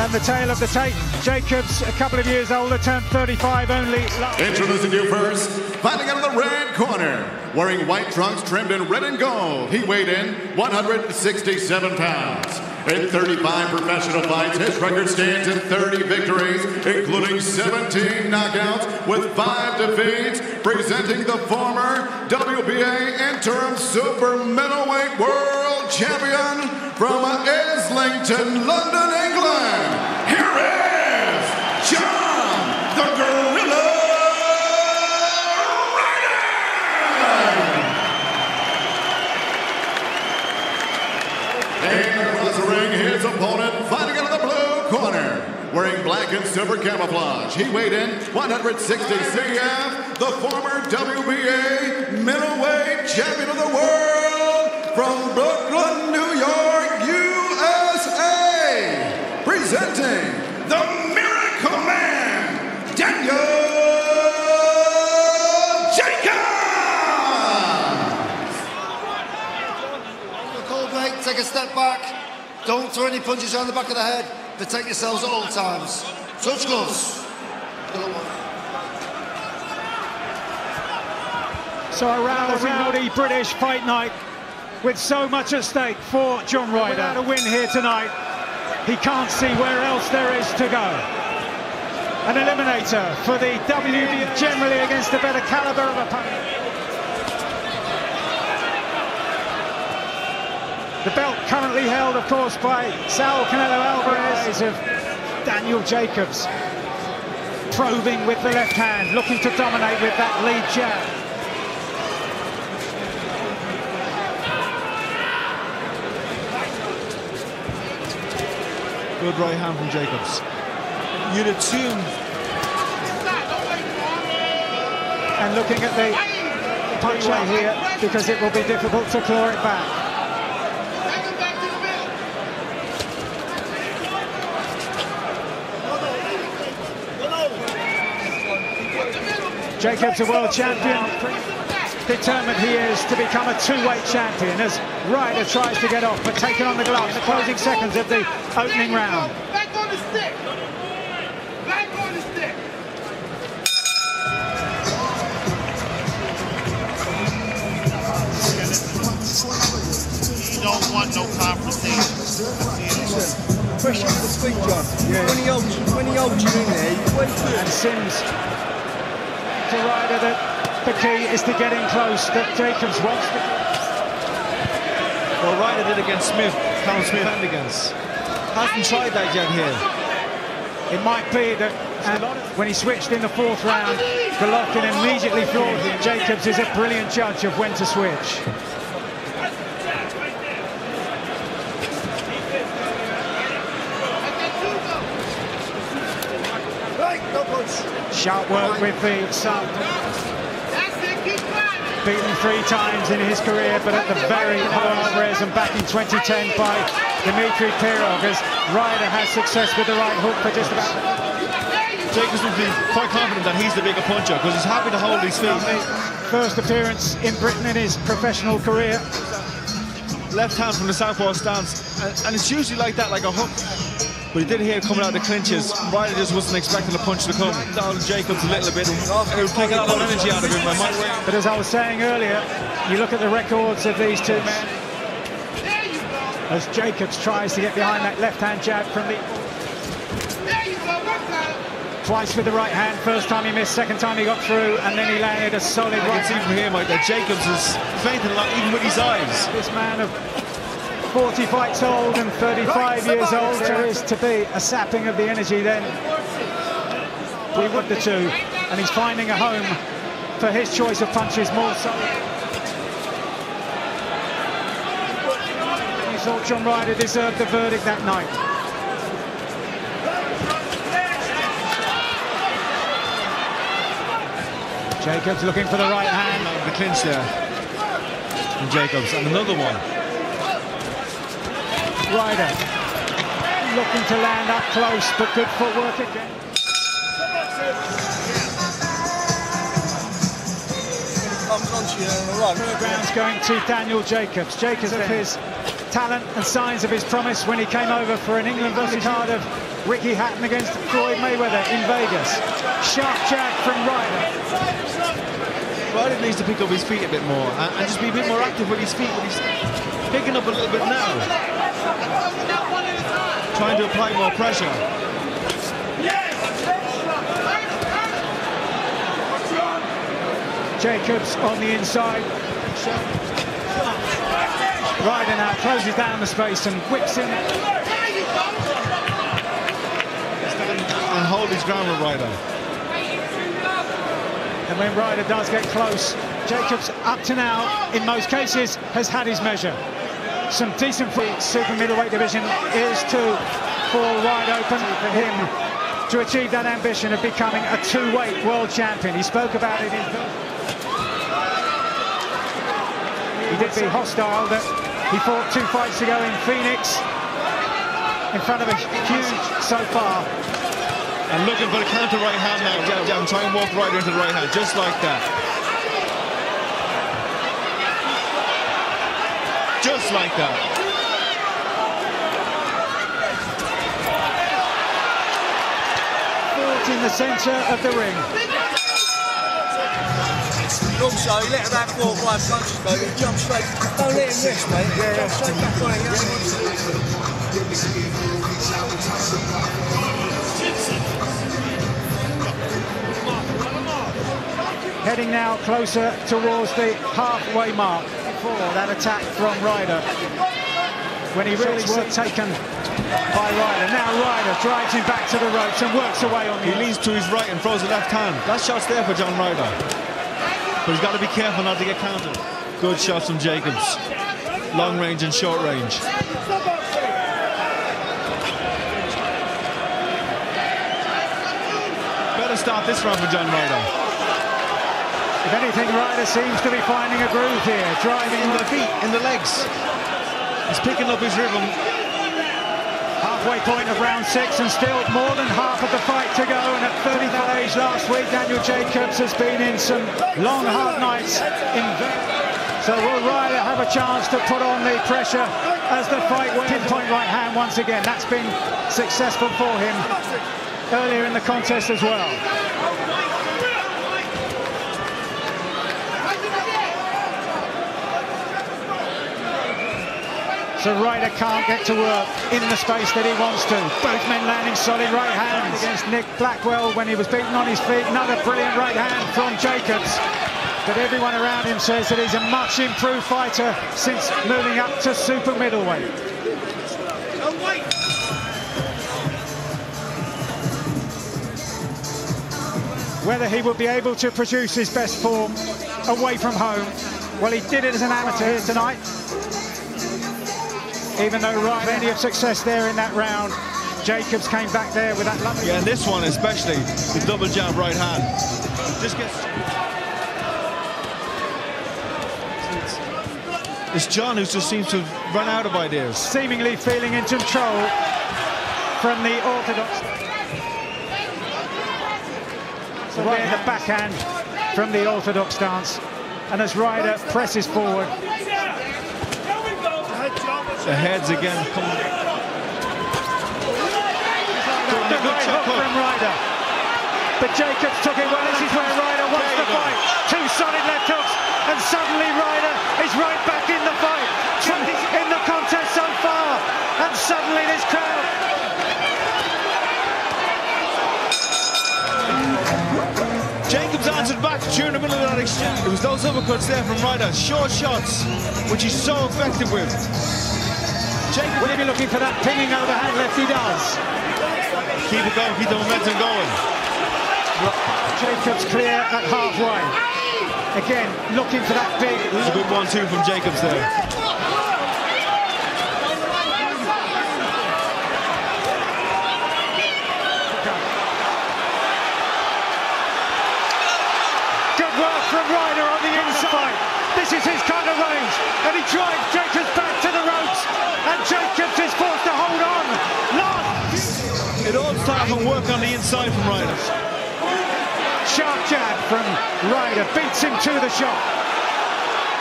And the tale of the tape, Jacobs, a couple of years older, turned 35 only. Introducing you first, fighting out of the red corner, wearing white trunks trimmed in red and gold. He weighed in 167 pounds. In 35 professional fights, his record stands at 30 victories, including 17 knockouts with 5 defeats, presenting the former WBA interim super middleweight world champion from Islington, London, England. Here is John the Gorilla Ryder. Across the ring, his opponent fighting out of the blue corner, wearing black and silver camouflage. He weighed in 160 CF, the former WBA middleweight champion of the world from Brooklyn, New York, USA, presenting the Miracle Man, Daniel Jacobs. Cold, mate, take a step back. Don't throw any punches on the back of the head. Protect yourselves at all times. Touch gloves. So a rowdy British fight night with so much at stake for John Ryder. Without a win here tonight, he can't see where else there is to go. An eliminator for the WBA, generally against a better caliber of opponent. The belt currently held, of course, by Saul Canelo Alvarez of Daniel Jacobs. Probing with the left hand, looking to dominate with that lead jab. Good right hand from Jacobs. You'd assume. And looking at the punchway here, because it will be difficult to claw it back. Jacobs, a world champion, determined he is to become a two-weight champion as Ryder tries to get off, but taking on the gloves, the closing seconds of the opening round. Back on the stick. Back on the stick. You don't want no confrontation. Pressure the squeak, John. Yeah. When he holds you in there, you wait for it. And Sims to Ryder that the key is to get in close, that Jacobs wants to. Well, Ryder did against Smith, Callum Smith and against. Hasn't tried that yet here. It might be that when he switched in the fourth round, Golovkin immediately floored him. Jacobs is a brilliant judge of when to switch. Sharp work with the sub. Beaten 3 times in his career, but at the very Alvarez and back in 2010 by Dmitry Pirog, as Ryder has success with the right hook for just about. Jacobs would be quite confident that he's the bigger puncher because he's happy to hold his feet. First appearance in Britain in his professional career. Left hand from the southpaw stance, and it's usually like that, like a hook. But he did hear coming out of the clinches. Ryder just wasn't expecting the punch to come. Down Jacobs a little bit. It would take a lot of energy out of him. But as I was saying earlier, you look at the records of these two men. As Jacobs tries to get behind that left-hand jab from the... Twice with the right hand. First time he missed, second time he got through, and then he landed a solid right hand. You can see from here, Mike, that Jacobs is fainting a lot, even with his eyes. This man of 40 fights old and 35 years old, there is to be a sapping of the energy then. We would the two, and he's finding a home for his choice of punches more so. He thought John Ryder deserved the verdict that night. Jacobs looking for the right hand. The clinch there from Jacobs, and another one. Ryder looking to land up close, but good footwork again. Third round's going to Daniel Jacobs. Jacobs of his talent and signs of his promise when he came over for an England versus Cardiff Ricky Hatton against Floyd Mayweather in Vegas. Sharp jab from Ryder. Ryder needs to pick up his feet a bit more and just be a bit more active with his feet. He's picking up a little bit now. Trying to apply more pressure. Jacobs on the inside. Ryder now closes down the space and whips in. And hold his ground with Ryder. And when Ryder does get close, Jacobs up to now, in most cases, has had his measure. Some decent for the super middleweight division is to fall wide open for him to achieve that ambition of becoming a two-weight world champion. He spoke about it in... He did be hostile, that he fought 2 fights ago in Phoenix in front of a huge so far. And looking for the counter right hand now. Jab, jab, and try and walk right into the right hand, just like that. Just like that. Fought in the centre of the ring. Also, he let him have 4 or 5 punches, though. He jumped straight. Don't let him rest, mate. Jump straight back on it. Heading now closer towards the halfway mark for that attack from Ryder. When he really was taken by Ryder. Now Ryder drives him back to the ropes and works away on the... He leans to his right and throws the left hand. That shot's there for John Ryder. But he's got to be careful not to get countered. Good shots from Jacobs. Long range and short range. Better start this round for John Ryder. If anything, Ryder seems to be finding a groove here, driving In the feet, in the legs. He's picking up his rhythm. halfway point of round 6 and still more than half of the fight to go. And at 35 age last week, Daniel Jacobs has been in some long, hard nights in Vegas. So will Ryder have a chance to put on the pressure as the fight went? Pinpoint right hand once again. That's been successful for him earlier in the contest as well. So Ryder can't get to work in the space that he wants to. Both men landing solid right hands against Nick Blackwell when he was beaten on his feet. Another brilliant right hand from Jacobs. But everyone around him says that he's a much improved fighter since moving up to super middleweight. Whether he will be able to produce his best form away from home, well, he did it as an amateur here tonight. Even though Ryder had plenty of success there in that round, Jacobs came back there with that lovely... Yeah, and this one especially, the double jab right hand. Just gets... It's John who just seems to run out of ideas. Seemingly feeling in control from the orthodox. So right in the backhand from the orthodox stance. And as Ryder presses forward, the heads again coming. The great hook from Ryder. But Jacobs took it well. This is where Ryder wants the fight. 2 solid left hooks, and suddenly Ryder is right back in the fight. 20 in the contest so far, and suddenly this crowd. Jacobs answered back during the middle of that exchange. It was those uppercuts there from Ryder, short shots, which he's so effective with. Jacobs will be looking for that pinging overhand left. He does. Keep it going, keep the momentum going. Jacobs clear at halfway. Again, looking for that big... It's a good 1-2 from Jacobs there. Good work from Ryder on the inside. This is his kind of range. And he drives Jacobs back to the ropes. And Jacobs is forced to hold on. It all starts from work on the inside from Ryder. Sharp jab from Ryder, beats him to the shot.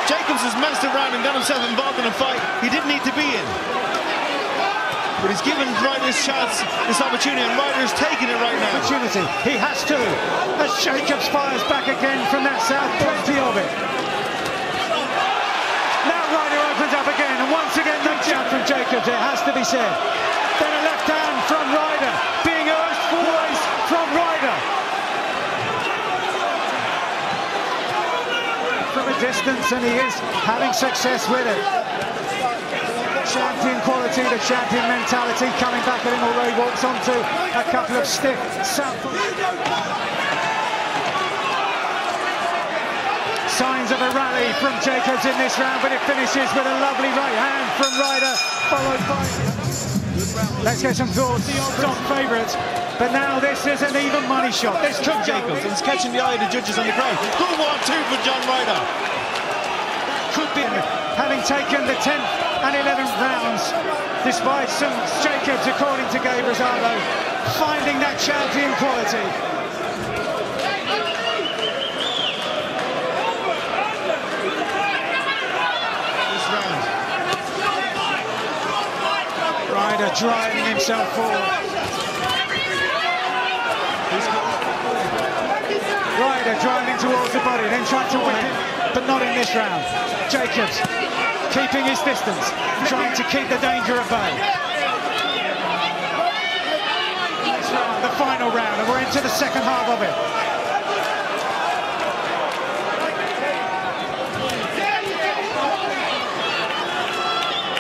Jacobs has messed around and got himself involved in a fight he didn't need to be in. But he's given Ryder this chance, this opportunity, and Ryder's taking it right now. Opportunity, he has to. As Jacobs fires back again from that south, plenty of it. Now Ryder opens up again, and once again the jump from Jacobs, it has to be said. Then a left hand from Ryder, being urged forwards from Ryder. From a distance, and he is having success with it. Champion quality, the champion mentality coming back at him, although he walks onto a couple of stiff south. Signs of a rally from Jacobs in this round, but it finishes with a lovely right hand from Ryder, followed by... Let's get some thoughts. The odds-on favourite, but now this is an even money shot. This could Jacobs, and it's catching the eye of the judges on the crowd. Good 1-2 for John Ryder. Could be having taken the 10th and 11th rounds, despite some Jacobs, according to Gabe Rosado, finding that champion quality. This round. Ryder driving himself forward. Ryder driving towards the body, then trying to whip it, but not in this round. Jacobs keeping his distance, trying to keep the danger at bay. This round, the final round, and we're into the second half of it.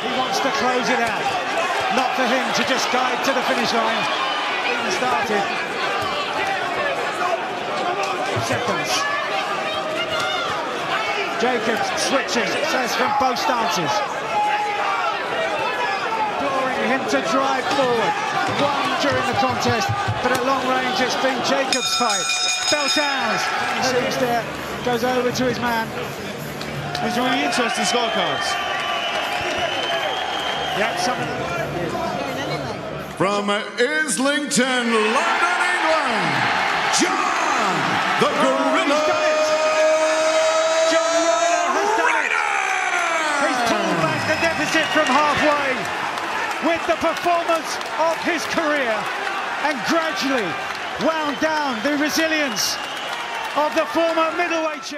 He wants to close it out. Not for him to just guide to the finish line. Even started. Seconds. Jacobs switching, says from both stances. Imploring him to drive forward. Won during the contest, but at long range it's been Jacobs' fight. Bell sounds. Seems there, goes over to his man. There's really interesting scorecards. Yeah, some of them. From Islington, London, England, John the Gorilla from halfway with the performance of his career and gradually wound down the resilience of the former middleweight champion.